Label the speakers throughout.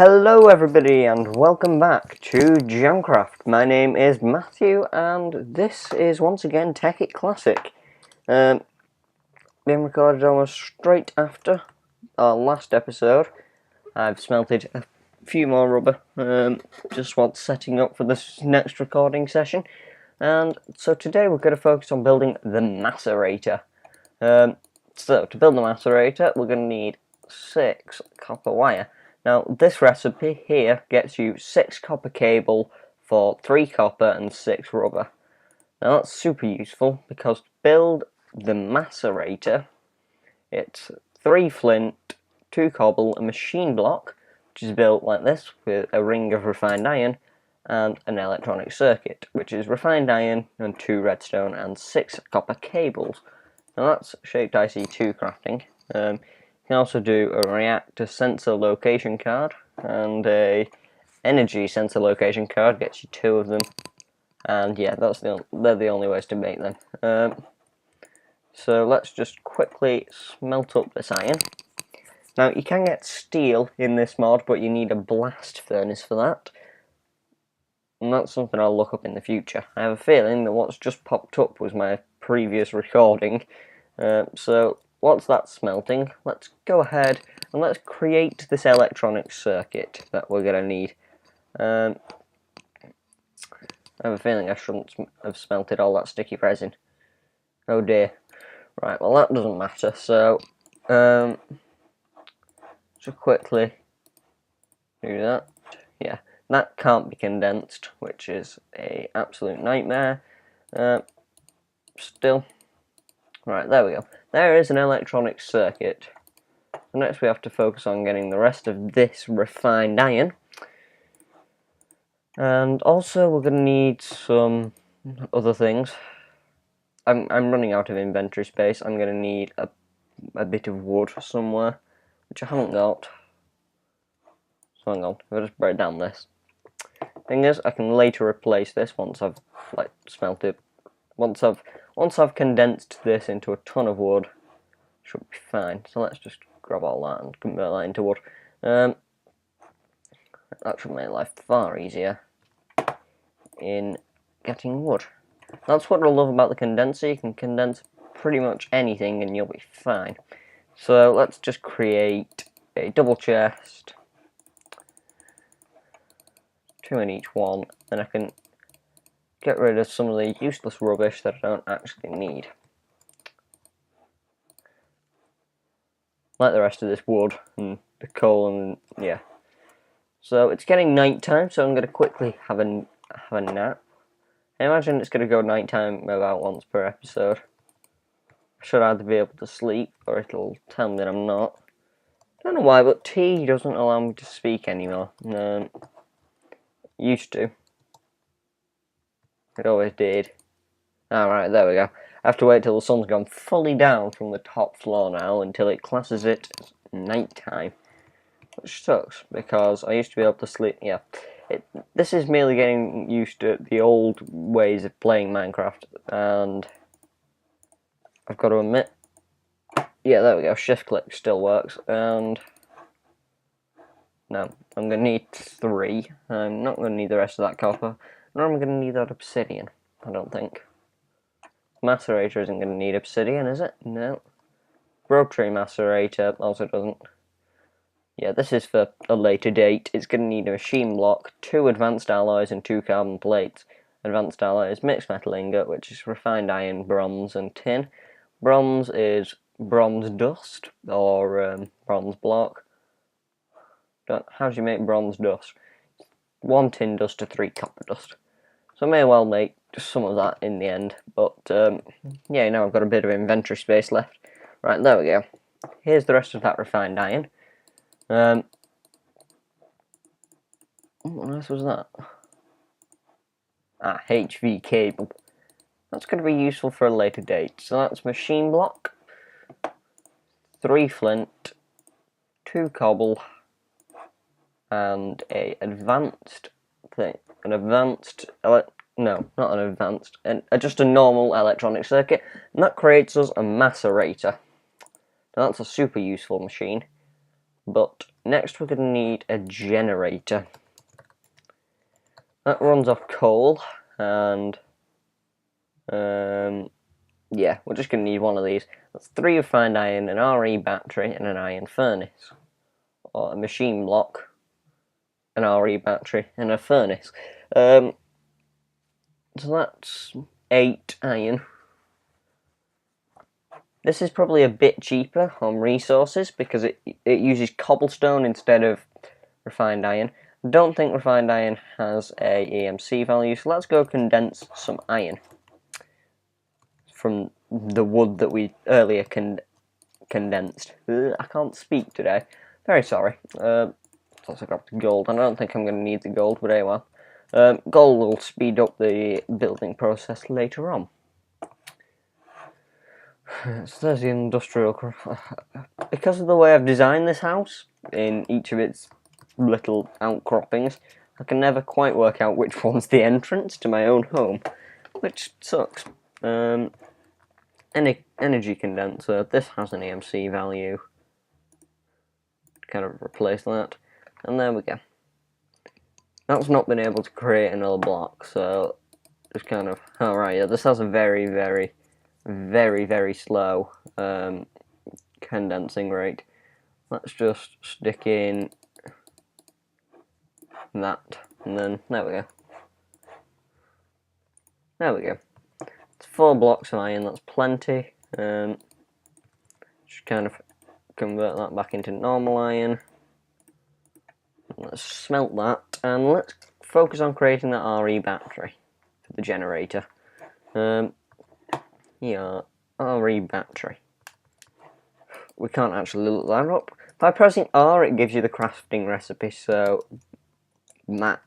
Speaker 1: Hello everybody and welcome back to Jamcraft. My name is Matthew and this is once again Tekkit Classic. Being recorded almost straight after our last episode. I've smelted a few more rubber just while setting up for this next recording session. And so today we're going to focus on building the macerator. So to build the macerator we're going to need 6 copper wire. Now this recipe here gets you 6 copper cable for 3 copper and 6 rubber. Now that's super useful because to build the macerator it's 3 flint, 2 cobble, a machine block which is built like this with a ring of refined iron and an electronic circuit which is refined iron and 2 redstone and 6 copper cables. Now that's shaped IC2 crafting. You can also do a reactor sensor location card and a energy sensor location card, gets you 2 of them, and yeah, they're the only ways to make them. So let's just quickly smelt up this iron. Now you can get steel in this mod, but you need a blast furnace for that, and that's something I'll look up in the future. I have a feeling that what's just popped up was my previous recording, so once that's smelting, let's go ahead and let's create this electronic circuit that we're going to need. I have a feeling I shouldn't have smelted all that sticky resin. Oh dear. Right, well that doesn't matter, so just quickly do that. Yeah, that can't be condensed, which is an absolute nightmare. Still. Right, there we go. There is an electronic circuit. So next we have to focus on getting the rest of this refined iron. And also we're going to need some other things. I'm running out of inventory space. I'm going to need a bit of wood somewhere, which I haven't got. So hang on, I'll just break down this. Thing is, I can later replace this once I've smelted. Once I've condensed this into a ton of wood, should be fine. So let's just grab all that and convert that into wood. That should make life far easier in getting wood. That's what I love about the condenser. You can condense pretty much anything and you'll be fine. So let's just create a double chest, 2 in each one, and I can get rid of some of the useless rubbish that I don't actually need. Like the rest of this wood and the coal and yeah. So it's getting night time, so I'm going to quickly have a nap. I imagine it's going to go night time about once per episode. I should either be able to sleep or it'll tell me that I'm not. I don't know why, but T doesn't allow me to speak anymore. Used to. It always did. Alright, there we go. I have to wait till the sun's gone fully down from the top floor now until it classes it as night time. Which sucks, because I used to be able to sleep, yeah. This is merely getting used to the old ways of playing Minecraft, and I've got to admit, yeah, there we go, shift click still works, and no, I'm going to need 3. I'm not going to need the rest of that copper, nor am I going to need that obsidian, I don't think. Macerator isn't going to need obsidian, is it? No. Rotary macerator also doesn't. Yeah, this is for a later date. It's going to need a machine block, 2 advanced alloys and 2 carbon plates. Advanced alloys, mixed metal ingot, which is refined iron, bronze and tin. Bronze is bronze dust, or bronze block. How do you make bronze dust? 1 tin dust to 3 copper dust. So I may well make just some of that in the end, but yeah, now I've got a bit of inventory space left. Right, there we go. Here's the rest of that refined iron. What else was that? HV cable. That's going to be useful for a later date. So that's machine block, 3 flint, 2 cobble, and a advanced thing. No, not an advanced, just a normal electronic circuit, and that creates us a macerator. Now that's a super useful machine, but next we're going to need a generator. That runs off coal, and yeah, we're just going to need one of these. That's 3 refined iron, an RE battery, and an iron furnace. Or a machine block, an RE battery, and a furnace. So that's 8 iron. This is probably a bit cheaper on resources because it uses cobblestone instead of refined iron. I don't think refined iron has a EMC value, so let's go condense some iron from the wood that we earlier condensed. I can't speak today. Very sorry. Also got the gold. I don't think I'm going to need the gold, but anyway. Gold will speed up the building process later on. So there's the industrial. Because of the way I've designed this house in each of its little outcroppings, I can never quite work out which one's the entrance to my own home, which sucks. Energy condenser. This has an EMC value. Kind of replace that, and there we go. That's not been able to create another block, so just kind of alright. Yeah, this has a very, very, very, very slow condensing rate. Let's just stick in that, and then there we go. There we go. It's 4 blocks of iron. That's plenty. Just kind of convert that back into normal iron. Let's smelt that, and let's focus on creating that RE battery for the generator. Yeah, RE battery. We can't actually look that up. By pressing R, it gives you the crafting recipe, so mat.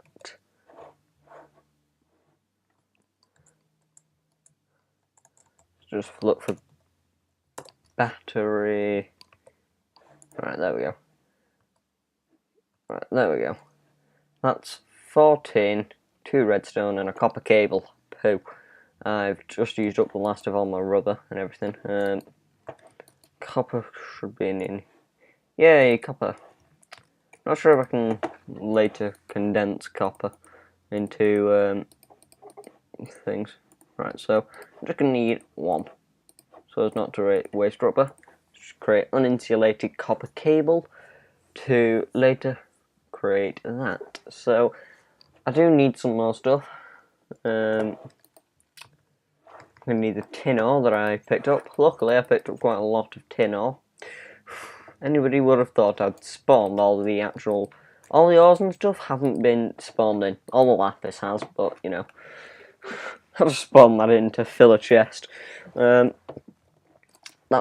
Speaker 1: Just look for battery. Right, there we go. Right, there we go. That's 14, 2 redstone, and a copper cable. Poo. I've just used up the last of all my rubber and everything. Copper should be in. Yay, copper. Not sure if I can later condense copper into things. Right, so I'm just going to need 1. So as not to waste rubber. Just create uninsulated copper cable to later create that. So I do need some more stuff. I'm going to need the tin ore that I picked up. Luckily I picked up quite a lot of tin ore. Anybody would have thought I'd spawned all the ores and stuff haven't been spawned in. All the lapis has, but you know, I've spawned that in to fill a chest. That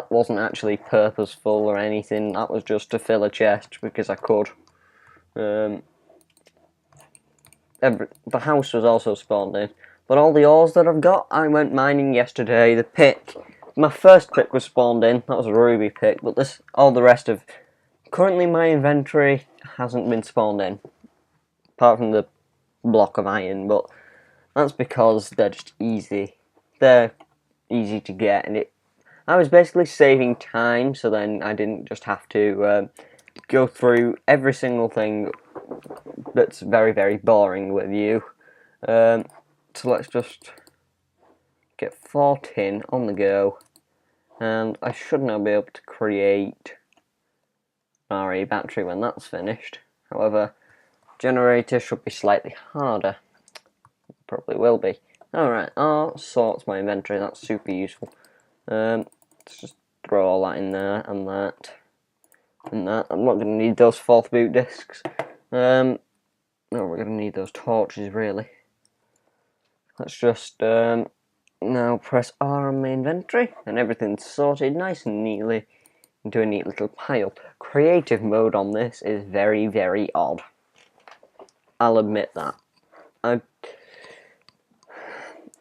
Speaker 1: wasn't actually purposeful or anything, that was just to fill a chest because I could. The house was also spawned in, but all the ores that I've got, I went mining yesterday. The pick, my first pick was spawned in, that was a ruby pick, but all the rest of, currently my inventory hasn't been spawned in, apart from the block of iron, but that's because they're just easy. They're easy to get, and I was basically saving time, so then I didn't just have to go through every single thing that's very, very boring with you. So let's just get 4 tin on the go, and I should now be able to create an RE battery when that's finished. However, generator should be slightly harder. Probably will be. Alright, R sorts my inventory, that's super useful. Let's just throw all that in there, and that, and that. I'm not going to need those 4th boot discs. No, we're going to need those torches, really. Let's just now press R on my inventory, and everything's sorted nice and neatly into a neat little pile. Creative mode on this is very, very odd. I'll admit that.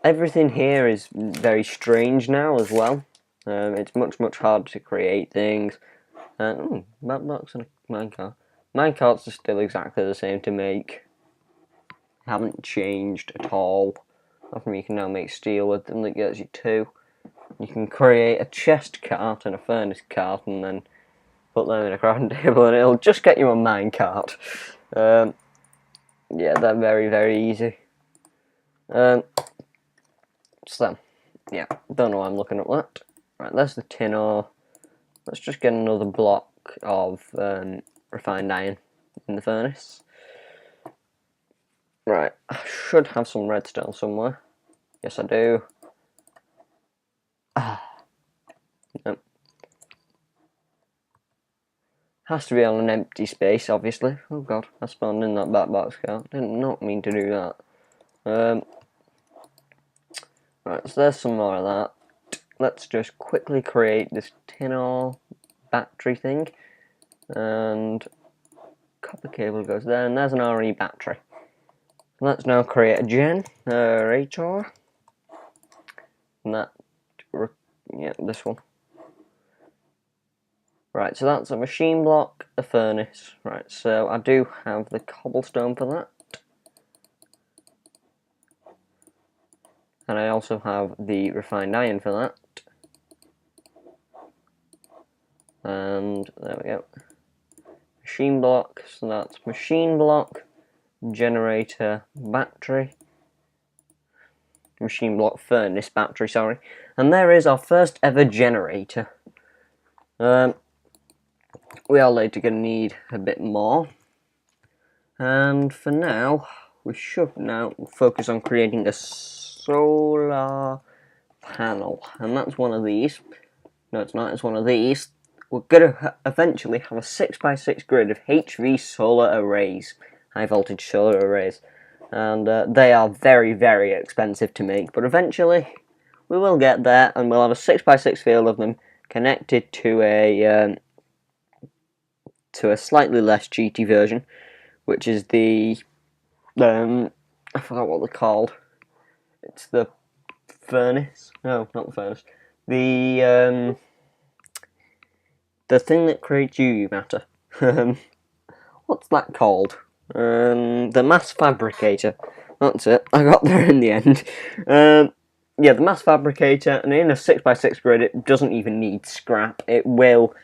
Speaker 1: Everything here is very strange now as well. It's much, much harder to create things. And that box and a minecart. Minecarts are still exactly the same to make. Haven't changed at all. Apart from you can now make steel with them that gets you 2. You can create a chest cart and a furnace cart, and then put them in a crafting table and it'll just get you a minecart. Yeah, they're very, very easy. So, yeah, don't know why I'm looking at that. Right, there's the tin ore. Let's just get another block of refined iron in the furnace. Right, I should have some redstone somewhere. Yes, I do. Nope. Has to be on an empty space, obviously. Oh god, I spawned in that back boxcar. Did not mean to do that. Right, so there's some more of that. Let's just quickly create this tin ore battery thing. And copper cable goes there, and there's an RE battery. Let's now create a generator. And that, yeah, this one. Right, so that's a machine block, a furnace. Right, so I do have the cobblestone for that. And I also have the refined iron for that. And there we go. Machine block, so that's machine block, generator, battery. Machine block, furnace, battery, sorry. And there is our first ever generator. We are later going to need a bit more. And for now, we should now focus on creating a solar panel. And that's one of these. No, it's not, it's one of these. We're going to eventually have a 6x6 grid of HV solar arrays. High voltage solar arrays. And they are very, very expensive to make. But eventually, we will get there. And we'll have a 6x6 field of them connected to a slightly less cheaty version, which is the I forgot what they're called. It's the furnace. No, not the furnace. The thing that creates UV matter. What's that called? The mass fabricator. That's it. I got there in the end. Yeah, the mass fabricator, and in a 6x6 grid, it doesn't even need scrap. It will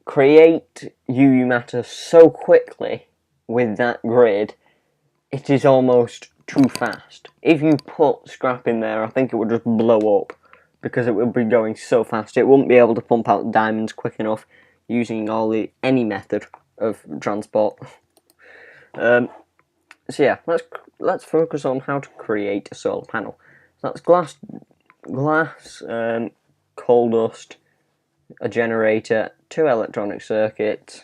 Speaker 1: create UV matter so quickly with that grid, it is almost too fast. If you put scrap in there, I think it would just blow up because it would be going so fast. It wouldn't be able to pump out diamonds quick enough using any method of transport. So yeah, let's focus on how to create a solar panel. So that's glass, coal dust, a generator, 2 electronic circuits,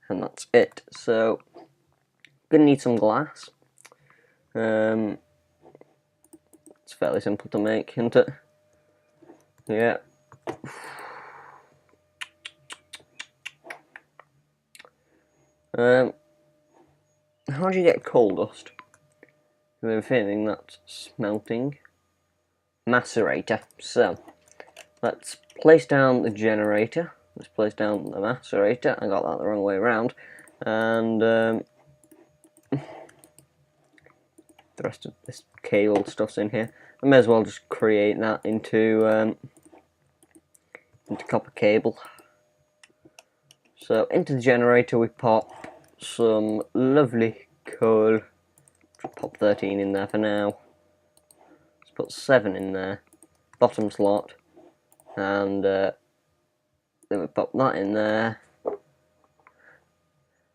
Speaker 1: and that's it. So, gonna need some glass. It's fairly simple to make, isn't it? Yeah. How do you get coal dust? I have a feeling that's smelting. Macerator. So, let's place down the generator. Let's place down the macerator. I got that the wrong way around. And the rest of this cable stuff's in here. I may as well just create that into copper cable. So into the generator we pop some lovely coal. Pop 13 in there for now. Let's put 7 in there. Bottom slot. And then we pop that in there.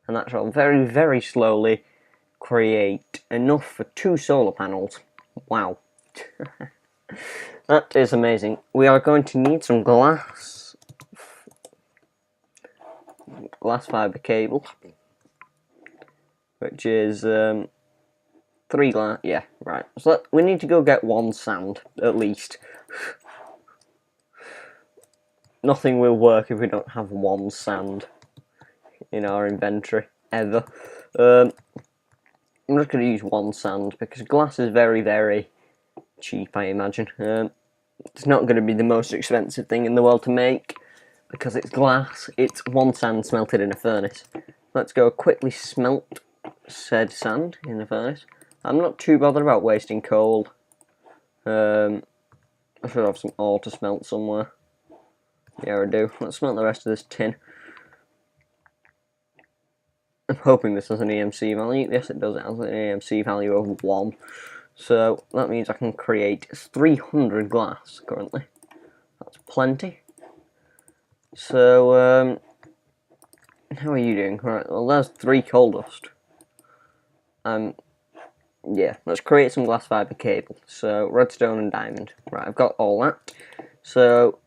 Speaker 1: And that shall very, very slowly create enough for 2 solar panels. Wow. That is amazing. We are going to need some glass fibre cable, which is 3 glass. Yeah, right. So we need to go get 1 sand at least. Nothing will work if we don't have 1 sand in our inventory ever. I'm just going to use 1 sand because glass is very, very cheap, I imagine. It's not going to be the most expensive thing in the world to make because it's glass. It's 1 sand smelted in a furnace. Let's go quickly smelt said sand in the furnace. I'm not too bothered about wasting coal. I should have some ore to smelt somewhere. Yeah, I do. Let's smelt the rest of this tin. I'm hoping this has an EMC value. Yes, it does. It has an EMC value of 1. So that means I can create 300 glass currently. That's plenty. So, how are you doing? Right, well, there's 3 coal dust. Yeah, let's create some glass fibre cable. So, redstone and diamond. Right, I've got all that. So,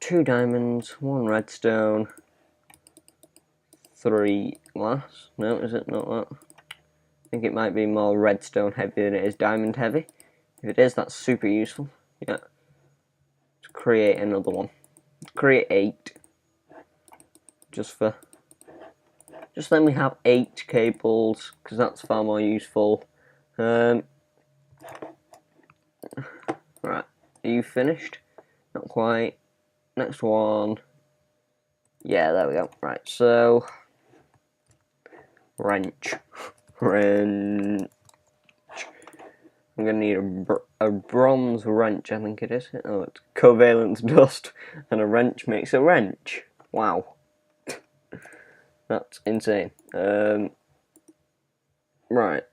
Speaker 1: 2 diamonds, 1 redstone, 3 glass. No, is it not that? I think it might be more redstone heavy than it is diamond heavy. If it is, that's super useful. Yeah. Let's create another one. Let's create 8. Just then we have 8 cables, because that's far more useful. Right, are you finished? Not quite. Next one. Yeah, there we go. Right, so wrench. I'm gonna need a bronze wrench, I think it is. Oh, it's covalent dust, and a wrench makes a wrench. Wow. That's insane. Right,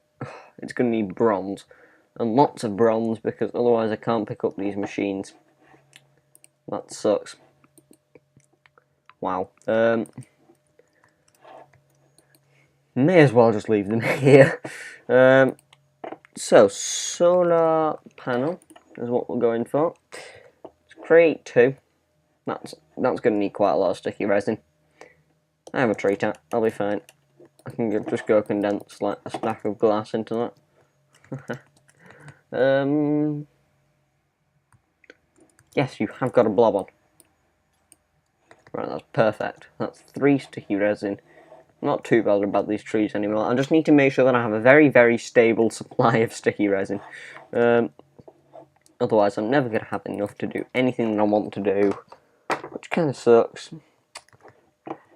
Speaker 1: it's gonna need bronze, and lots of bronze, because otherwise I can't pick up these machines. That sucks. Wow. May as well just leave them here. So, solar panel is what we're going for. Let's create 2. That's going to need quite a lot of sticky resin. I have a tree tap, I'll be fine. I can just go condense like a stack of glass into that. Yes, you have got a blob on. Right, that's perfect. That's 3 sticky resin. Not too bothered about these trees anymore. I just need to make sure that I have a very, very stable supply of sticky resin. Otherwise, I'm never going to have enough to do anything that I want to do, which kind of sucks.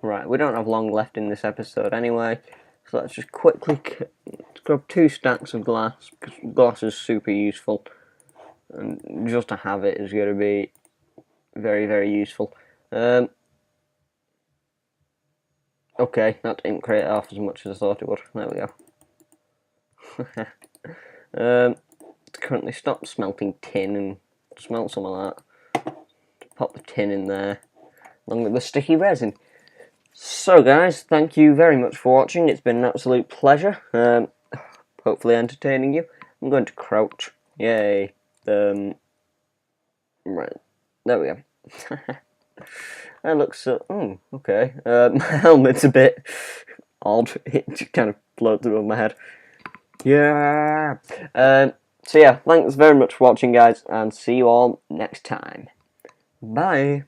Speaker 1: Right, we don't have long left in this episode anyway, so let's just quickly grab 2 stacks of glass, because glass is super useful, and just to have it is going to be very, very useful. Okay, that didn't create half as much as I thought it would. There we go. Currently stop smelting tin and smelt some of that. Pop the tin in there, along with the sticky resin. So guys, thank you very much for watching. It's been an absolute pleasure. Hopefully entertaining you. I'm going to crouch. Yay. Right. There we go. That looks so... okay. My helmet's a bit odd. It kind of floats above my head. Yeah. So yeah, thanks very much for watching, guys, and see you all next time. Bye.